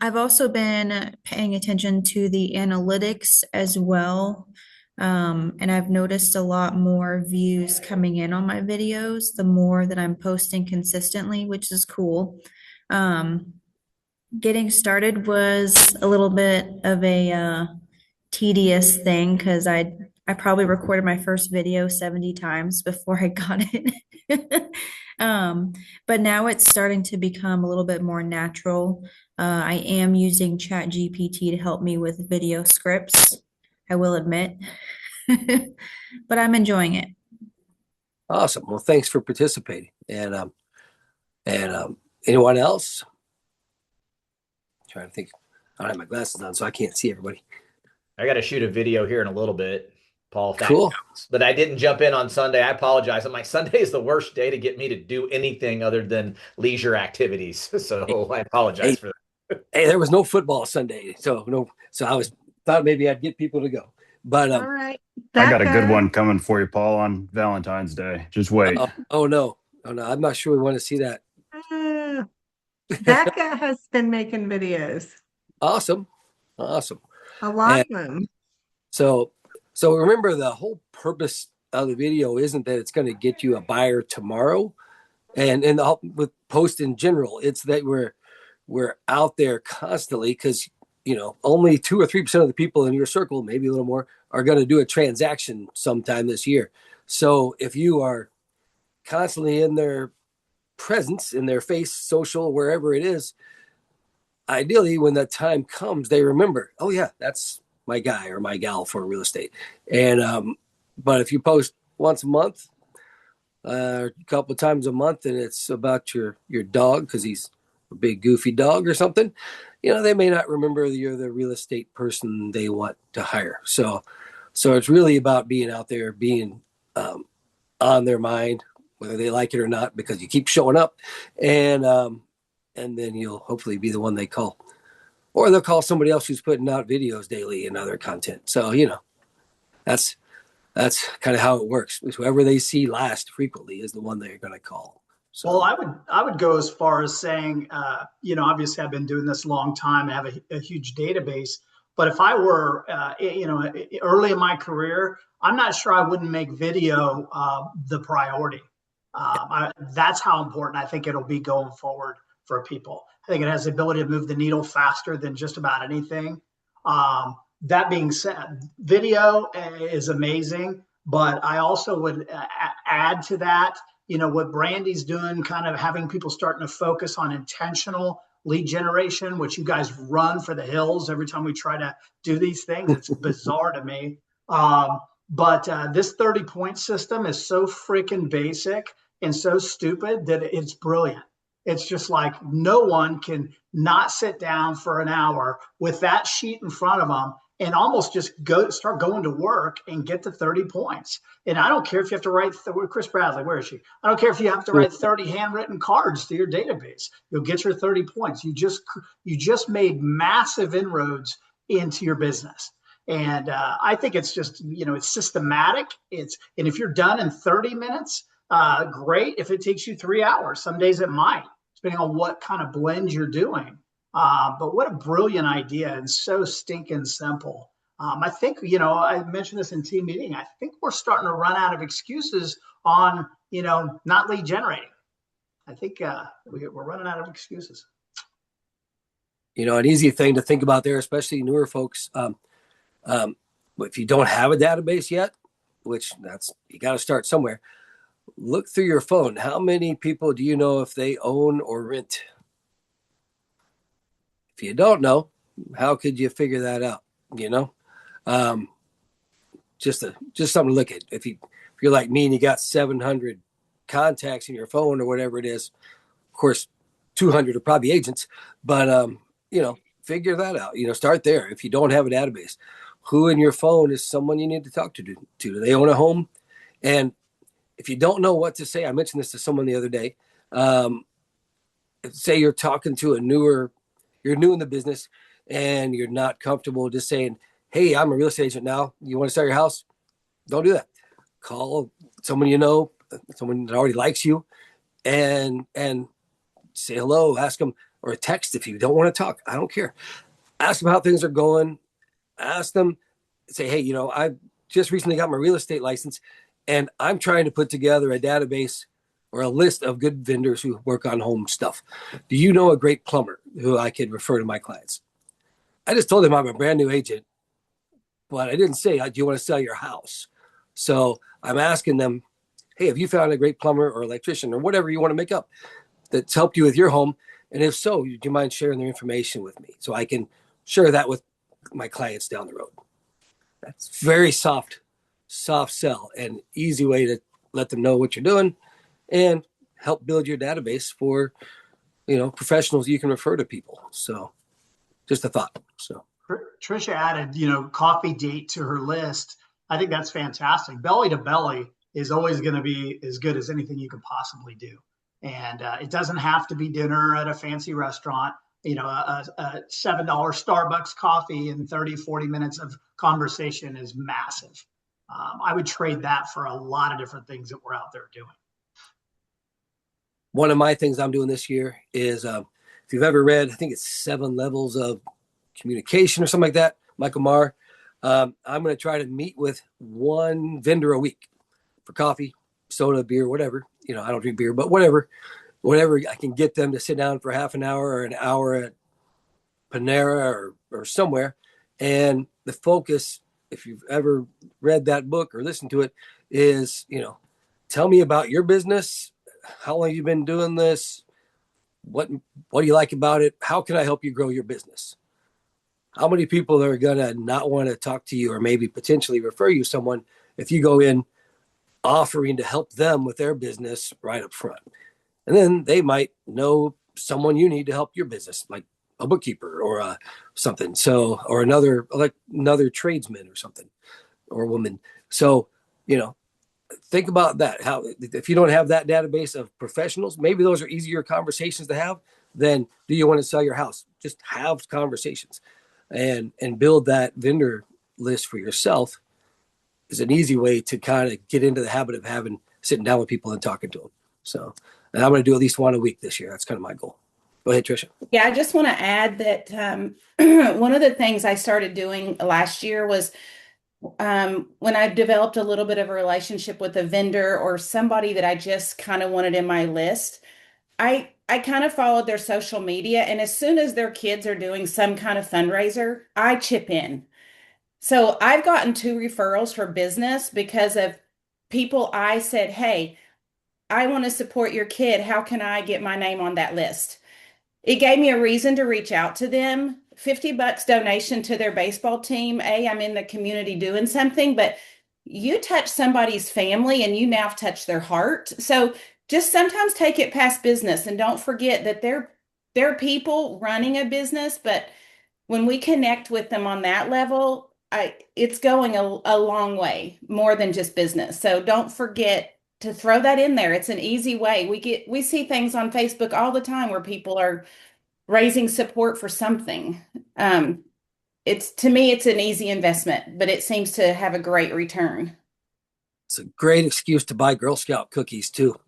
I've also been paying attention to the analytics as well. And I've noticed a lot more views coming in on my videos the more that I'm posting consistently, which is cool. Getting started was a little bit of a tedious thing because I probably recorded my first video 70 times before I got it. Um, but now it's starting to become a little bit more natural. I am using ChatGPT to help me with video scripts, I will admit, but I'm enjoying it. Awesome. Well, thanks for participating. And anyone else? Trying to think. I don't have my glasses on, so I can't see everybody. I got to shoot a video here in a little bit, Paul, if that Cool. counts. But I didn't jump in on Sunday. I apologize. I'm like, Sunday is the worst day to get me to do anything other than leisure activities. So I apologize for that. Hey, there was no football Sunday, so no. So I thought maybe I'd get people to go, but All right. I got a good Becca. one coming for you, Paul, on Valentine's Day. Just wait. oh no, I'm not sure we want to see that. Becca has been making videos, Awesome. a lot And of them. so remember, the whole purpose of the video isn't that it's going to get you a buyer tomorrow, and with post in general, it's that we're out there constantly, because only 2 or 3% of the people in your circle, maybe a little more, are going to do a transaction sometime this year. So if you are constantly in their presence, in their face, social, wherever it is, ideally when that time comes, they remember, oh yeah, that's my guy or my gal for real estate. And but if you post once a month, a couple of times a month, and it's about your dog because he's a big goofy dog or something, they may not remember you're the real estate person they want to hire. So it's really about being out there, being on their mind, whether they like it or not, because you keep showing up, and then you'll hopefully be the one they call, or they'll call somebody else who's putting out videos daily and other content. So that's kind of how it works. Whoever they see last frequently is the one they're going to call. So, Well, I would go as far as saying, obviously I've been doing this a long time and have a huge database. But if I were, early in my career, I'm not sure I wouldn't make video the priority. That's how important I think it'll be going forward for people. I think it has the ability to move the needle faster than just about anything. That being said, video is amazing, but I also would add to that, what Brandy's doing, kind of having people starting to focus on intentional lead generation, which you guys run for the hills every time we try to do these things. It's bizarre to me. But this 30-point system is so freaking basic and so stupid that it's brilliant. It's just like no one can not sit down for an hour with that sheet in front of them and almost just start going to work and get to 30 points. And I don't care if you have to write, Chris Bradley, where is she? I don't care if you have to write 30 handwritten cards to your database. You'll get your 30 points. You just made massive inroads into your business. And I think it's just, it's systematic. And if you're done in 30 minutes, great. If it takes you 3 hours, some days it might, depending on what kind of blend you're doing. But what a brilliant idea, and so stinking simple. I think, I mentioned this in team meeting. I think we're starting to run out of excuses on, not lead generating. I think we're running out of excuses. An easy thing to think about there, especially newer folks. If you don't have a database yet, which you got to start somewhere, look through your phone. How many people do you know if they own or rent? If you don't know, how could you figure that out? Just something to look at. If you're like me and you got 700 contacts in your phone or whatever it is, of course, 200 are probably agents, but figure that out. Start there. If you don't have a database, who in your phone is someone you need to talk to? Do they own a home? And if you don't know what to say, I mentioned this to someone the other day. Say you're talking to you're new in the business and you're not comfortable just saying, hey, I'm a real estate agent now. You want to sell your house? Don't do that. Call someone someone that already likes you, and say hello, ask them, or text if you don't want to talk. I don't care. Ask them how things are going. Ask them, say, hey, I just recently got my real estate license and I'm trying to put together a database or a list of good vendors who work on home stuff. Do you know a great plumber who I could refer to my clients? I just told them I'm a brand new agent, but I didn't say, do you want to sell your house? So I'm asking them, hey, have you found a great plumber or electrician or whatever you want to make up that's helped you with your home? And if so, do you mind sharing their information with me so I can share that with my clients down the road? That's very soft sell and easy way to let them know what you're doing and help build your database for, professionals you can refer to people. So just a thought. So Trisha added, coffee date to her list. I think that's fantastic. Belly to belly is always going to be as good as anything you can possibly do. And it doesn't have to be dinner at a fancy restaurant. A $7 Starbucks coffee and 30, 40 minutes of conversation is massive. I would trade that for a lot of different things that we're out there doing. One of my things I'm doing this year is, if you've ever read, I think it's 7 Levels of Communication or something like that, Michael Marr, I'm going to try to meet with one vendor a week for coffee, soda, beer, whatever. I don't drink beer, but whatever I can get them to sit down for half an hour or an hour at Panera or somewhere. And the focus, if you've ever read that book or listened to it, is, tell me about your business. How long you've been doing this? What do you like about it? How can I help you grow your business? How many people are going to not want to talk to you or maybe potentially refer you someone if you go in offering to help them with their business right up front? And then they might know someone you need to help your business, like a bookkeeper or something. So, or another tradesman or something, or a woman. So, think about that. How, if you don't have that database of professionals, maybe those are easier conversations to have than do you want to sell your house? Just have conversations and build that vendor list for yourself is an easy way to kind of get into the habit of sitting down with people and talking to them. So, and I'm going to do at least one a week this year. That's kind of my goal. Go ahead, Trisha. Yeah, I just want to add that one of the things I started doing last year was when I developed a little bit of a relationship with a vendor or somebody that I just kind of wanted in my list, I kind of followed their social media. And as soon as their kids are doing some kind of fundraiser, I chip in. So I've gotten 2 referrals for business because of people I said, hey, I want to support your kid. How can I get my name on that list? It gave me a reason to reach out to them. $50 donation to their baseball team. I'm in the community doing something, but you touch somebody's family and you now have touched their heart. So just sometimes take it past business and don't forget that they're people running a business, but when we connect with them on that level, it's going a long way, more than just business. So don't forget to throw that in there. It's an easy way. We see things on Facebook all the time where people are raising support for something. To me, it's an easy investment, but it seems to have a great return. It's a great excuse to buy Girl Scout cookies too.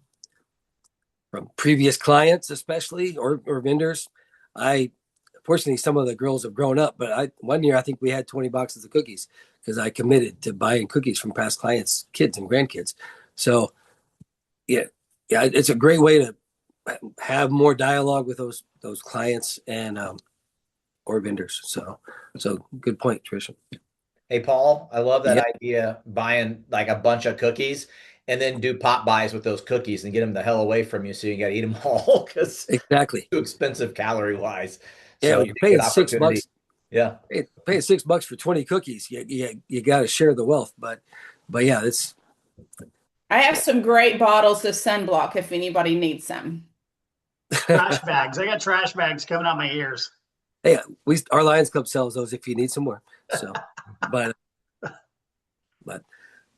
From previous clients, especially, or vendors. Fortunately, some of the girls have grown up, but one year I think we had 20 boxes of cookies because I committed to buying cookies from past clients, kids and grandkids. So yeah, it's a great way to have more dialogue with those clients and or vendors. So good point, Trisha. Hey, Paul, I love that Yep. idea, buying like a bunch of cookies and then do pop buys with those cookies and get them the hell away from you so you got to eat them all because Exactly. too expensive calorie wise. Yeah, So when you're paying $6, yeah, paying $6 for 20 cookies, you got to share the wealth. But yeah, I have some great bottles of sunblock if anybody needs some. Trash bags. I got trash bags coming out my ears. Hey, our Lions Club sells those if you need some more. So, but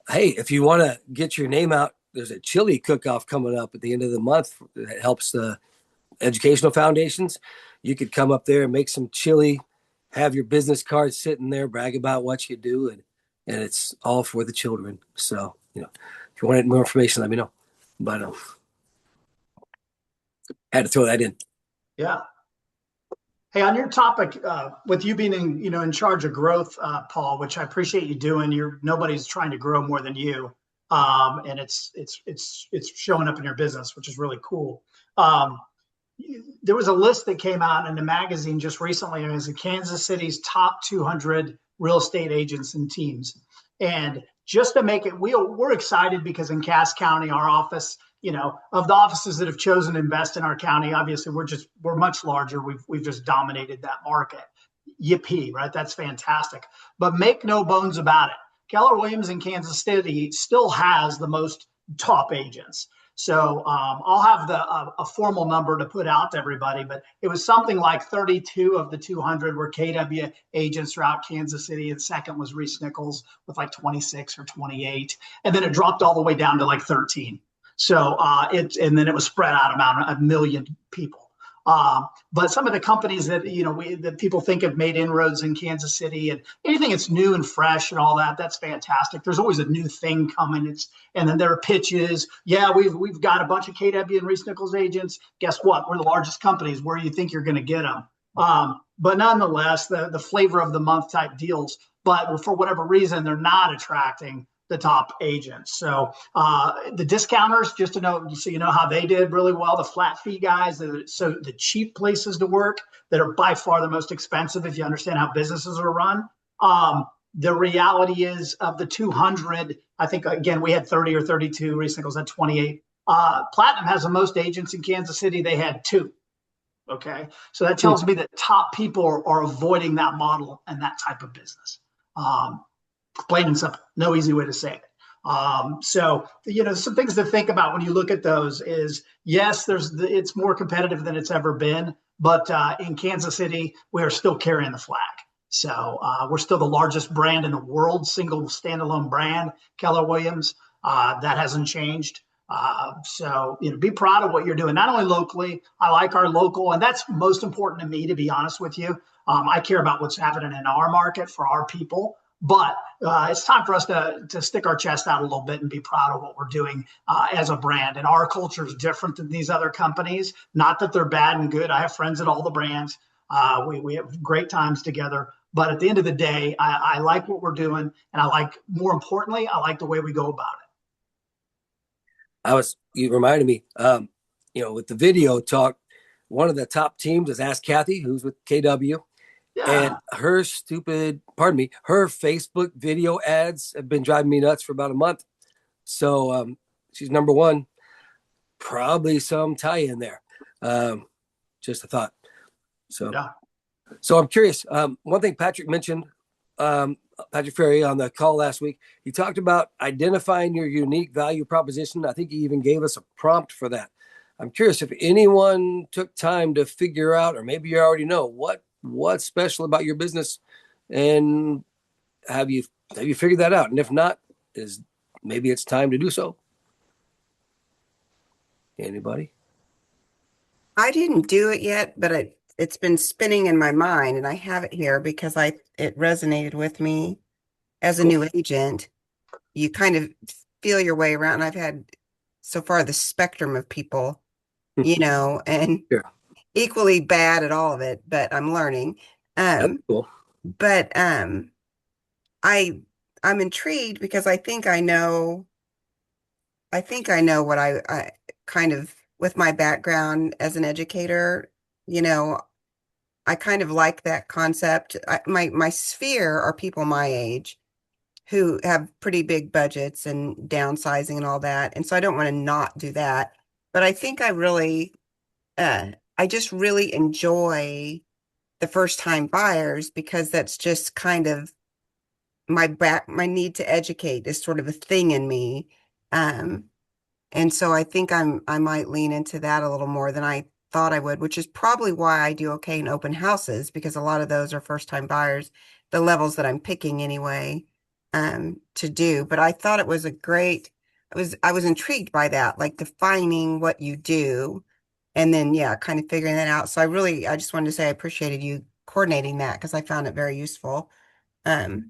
hey, if you want to get your name out, there's a chili cook-off coming up at the end of the month that helps the educational foundations. You could come up there and make some chili, have your business card sitting there, brag about what you do, and it's all for the children. So, if you want more information, let me know. But had to throw that in. Yeah. Hey, on your topic, with you being in charge of growth, Paul, which I appreciate you doing. Nobody's trying to grow more than you, and it's showing up in your business, which is really cool. There was a list that came out in the magazine just recently. It was Kansas City's top 200 real estate agents and teams. And just to make it, we're excited because in Cass County, our office, of the offices that have chosen to invest in our county, obviously we're much larger. We've just dominated that market. Yippee, right? That's fantastic. But make no bones about it. Keller Williams in Kansas City still has the most top agents. So I'll have a formal number to put out to everybody, but it was something like 32 of the 200 were KW agents throughout Kansas City, and second was Reese Nichols with like 26 or 28, and then it dropped all the way down to like 13. So and then it was spread out about a million people. But some of the companies that that people think have made inroads in Kansas City, and anything that's new and fresh and all that, that's fantastic. There's always a new thing coming. And then there are pitches. Yeah, we've got a bunch of KW and Reese Nichols agents. Guess what? We're the largest companies. Where do you think you're going to get them? But nonetheless, the flavor of the month type deals. But for whatever reason, they're not attracting the top agents. So the discounters, just to know, so you know how they did really well, the flat fee guys, so the cheap places to work that are by far the most expensive if you understand how businesses are run. The reality is of the 200, I think, again, we had 30 or 32, Reese Nichols had 28. Platinum has the most agents in Kansas City. They had 2. Okay. So that tells me that top people are avoiding that model and that type of business. Plain and simple, no easy way to say it. So, some things to think about when you look at those is, yes, it's more competitive than it's ever been, but in Kansas City, we are still carrying the flag. So we're still the largest brand in the world, single standalone brand, Keller Williams. That hasn't changed. So, be proud of what you're doing, not only locally. I like our local, and that's most important to me, to be honest with you. I care about what's happening in our market for our people. But it's time for us to stick our chest out a little bit and be proud of what we're doing as a brand. And our culture is different than these other companies. Not that they're bad and good. I have friends at all the brands. We have great times together. But at the end of the day, I like what we're doing. And more importantly, I like the way we go about it. You reminded me, with the video talk, one of the top teams is Ask Kathy, who's with KW. Yeah. And her Facebook video ads have been driving me nuts for about a month. So she's number one, probably some tie in there. Just a thought. So, yeah. So I'm curious. One thing Patrick mentioned, Patrick Ferry on the call last week, he talked about identifying your unique value proposition. I think he even gave us a prompt for that. I'm curious if anyone took time to figure out, or maybe you already know, what's special about your business, and have you figured that out? And if not, maybe it's time to do so. Anybody? I didn't do it yet, but it's been spinning in my mind, and I have it here because it resonated with me as a new agent. You kind of feel your way around. And I've had so far the spectrum of people, and Sure. Equally bad at all of it, but I'm learning. That's cool. But I'm intrigued because I think I know what I kind of, with my background as an educator, I kind of like that concept. My sphere are people my age who have pretty big budgets and downsizing and all that. And so I don't want to not do that. But I think I just really enjoy the first time buyers because that's just kind of my need to educate is sort of a thing in me. And so I think I might lean into that a little more than I thought I would, which is probably why I do okay in open houses, because a lot of those are first time buyers, the levels that I'm picking anyway, to do. But I thought it was I was intrigued by that, like defining what you do and then, kind of figuring that out. So I just wanted to say I appreciated you coordinating that because I found it very useful. Well,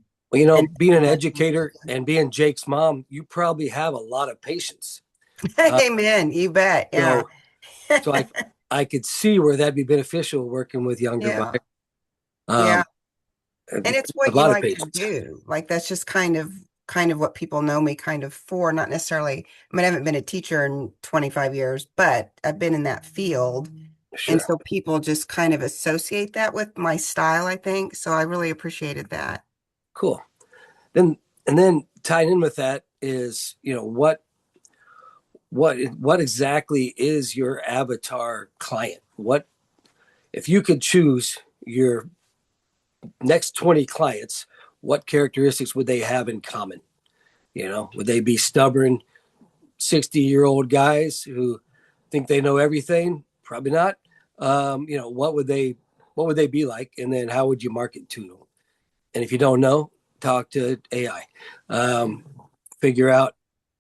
being an educator and being Jake's mom, you probably have a lot of patience. Amen. You bet. Yeah. So I could see where that'd be beneficial working with younger buyers. Yeah. And it's what you like to do. Like that's just kind of what people know me kind of for, not necessarily. I mean, I haven't been a teacher in 25 years, but I've been in that field. Sure. And so people just kind of associate that with my style, I think. So I really appreciated that. Cool. Then tied in with that is, what exactly is your avatar client? What if you could choose your next 20 clients, what characteristics would they have in common? Would they be stubborn 60-year-old guys who think they know everything? Probably not. What would they be like? And then how would you market to them? And if you don't know, talk to AI. Figure out,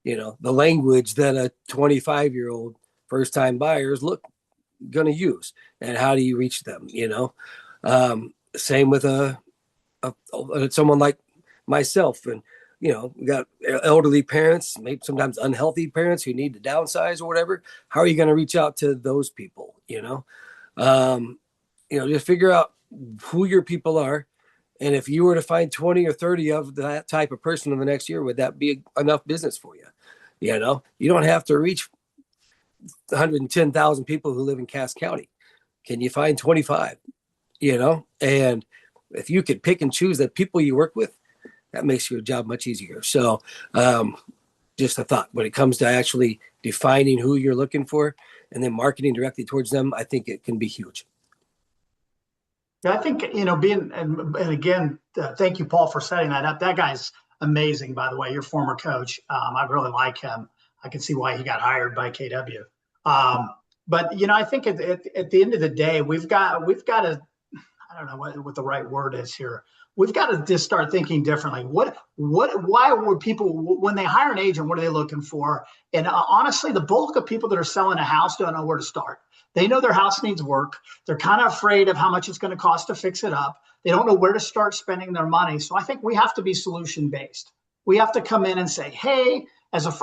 the language that a 25-year-old first-time buyers going to use, and how do you reach them? Same with someone like myself, and we got elderly parents, maybe sometimes unhealthy parents who need to downsize or whatever. How are you going to reach out to those people? Just figure out who your people are. And if you were to find 20 or 30 of that type of person in the next year, would that be enough business for you? You don't have to reach 110,000 people who live in Cass County. Can you find 25? And if you could pick and choose the people you work with, that makes your job much easier. So just a thought, when it comes to actually defining who you're looking for and then marketing directly towards them, I think it can be huge. Yeah, I think, and again, thank you, Paul, for setting that up. That guy's amazing, by the way, your former coach. I really like him. I can see why he got hired by KW. But, I think at the end of the day, we've got to, I don't know what the right word is here. We've got to just start thinking differently. Why would people, when they hire an agent, what are they looking for? And honestly, the bulk of people that are selling a house don't know where to start. They know their house needs work. They're kind of afraid of how much it's going to cost to fix it up. They don't know where to start spending their money. So I think we have to be solution-based. We have to come in and say, hey,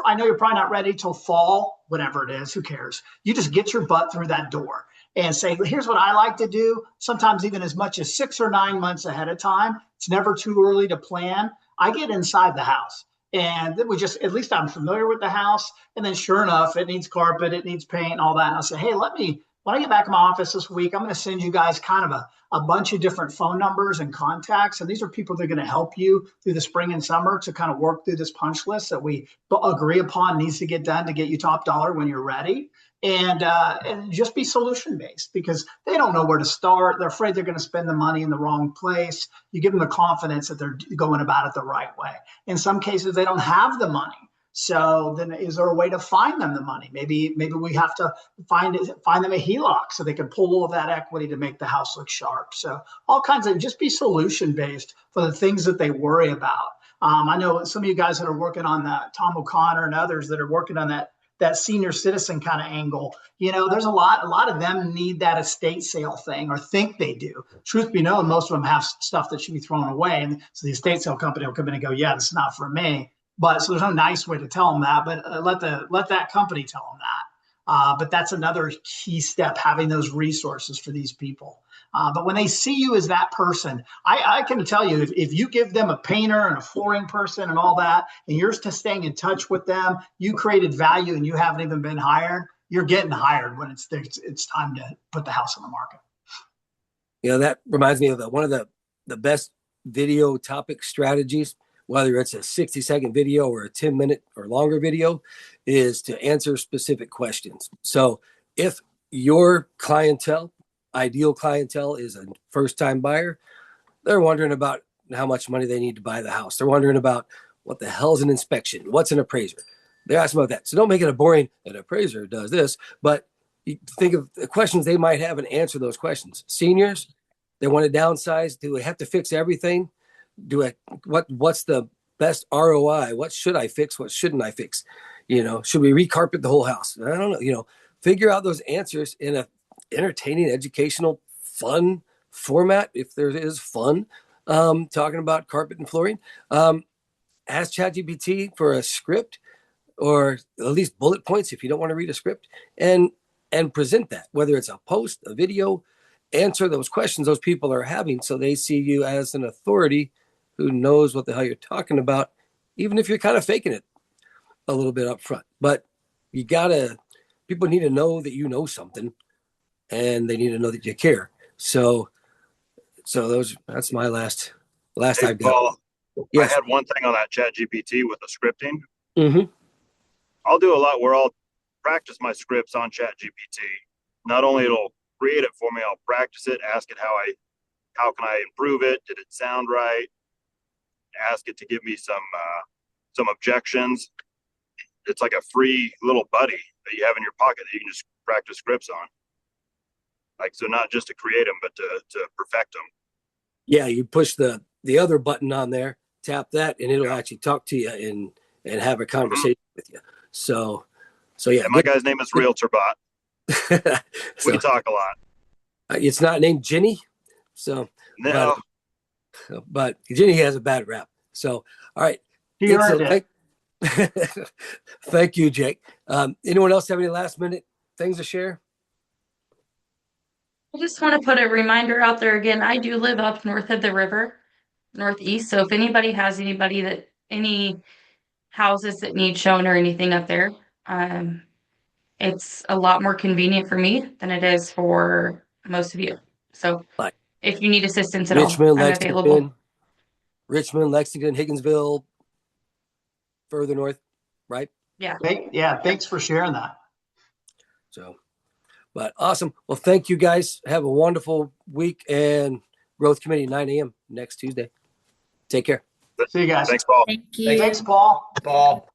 I know you're probably not ready till fall, whatever it is, who cares? You just get your butt through that door and say, here's what I like to do, sometimes even as much as 6 or 9 months ahead of time. It's never too early to plan. I get inside the house, and then at least I'm familiar with the house. And then sure enough, it needs carpet, it needs paint and all that. And I'll say, hey, when I get back in my office this week, I'm going to send you guys kind of a bunch of different phone numbers and contacts. And these are people that are going to help you through the spring and summer to kind of work through this punch list that we agree upon needs to get done to get you top dollar when you're ready. And just be solution based, because they don't know where to start. They're afraid they're going to spend the money in the wrong place. You give them the confidence that they're going about it the right way. In some cases, they don't have the money. So then is there a way to find them the money? Maybe we have to find them a HELOC so they can pull all of that equity to make the house look sharp. So all kinds of, just be solution based for the things that they worry about. I know some of you guys that are working on that, Tom O'Connor and others that are working on that senior citizen kind of angle. There's a lot of them need that estate sale thing, or think they do. Truth be known, most of them have stuff that should be thrown away. And so the estate sale company will come in and go, yeah, this is not for me. But so there's no nice way to tell them that, but let that company tell them that. But that's another key step, having those resources for these people. But when they see you as that person, I can tell you, if you give them a painter and a flooring person and all that, and you're staying in touch with them, you created value and you haven't even been hired, you're getting hired when it's time to put the house on the market. That reminds me of one of the best video topic strategies, whether it's a 60-second video or a 10-minute or longer video, is to answer specific questions. So if your ideal clientele is a first-time buyer, they're wondering about how much money they need to buy the house. They're wondering about what the hell's an inspection, what's an appraiser. They're asking about that. So don't make it a boring, an appraiser does this, but you think of the questions they might have and answer those questions. Seniors, they want to downsize. Do they have to fix everything? What's the best ROI? What should I fix? What shouldn't I fix? Should we recarpet the whole house? I don't know. Figure out those answers in a entertaining, educational, fun format, if there is fun, talking about carpet and flooring. Ask ChatGPT for a script, or at least bullet points if you don't want to read a script, and present that, whether it's a post, a video. Answer those questions those people are having, so they see you as an authority who knows what the hell you're talking about, even if you're kind of faking it a little bit up front. But people need to know that you know something, and they need to know that you care. So that's my last I've got. Paul, Yes. I had one thing on that Chat GPT with the scripting. Mm-hmm. I'll do a lot where I'll practice my scripts on Chat GPT. Not only it'll create it for me, I'll practice it, ask it how can I improve it? Did it sound right? Ask it to give me some objections. It's like a free little buddy that you have in your pocket that you can just practice scripts on. Like, so not just to create them, but to perfect them. Yeah, you push the other button on there, tap that, and it'll actually talk to you and have a conversation with you. So yeah. And my guy's name is RealtorBot. So, we talk a lot. It's not named Ginny, so No. but Ginny has a bad rap. So all right. He earned it. Thank you, Jake. Anyone else have any last minute things to share? I just want to put a reminder out there again. I do live up north of the river, northeast. So if anybody has any houses that need shown or anything up there, it's a lot more convenient for me than it is for most of you. So Like if you need assistance at Richmond, all, I'm available. Lexington, Higginsville, further north, right? Yeah. Thanks for sharing that. So, but awesome. Well, thank you guys. Have a wonderful week, and Growth Committee 9 a.m. next Tuesday. Take care. See you guys. Thanks, Paul. Thank you. Thanks, Paul. Paul.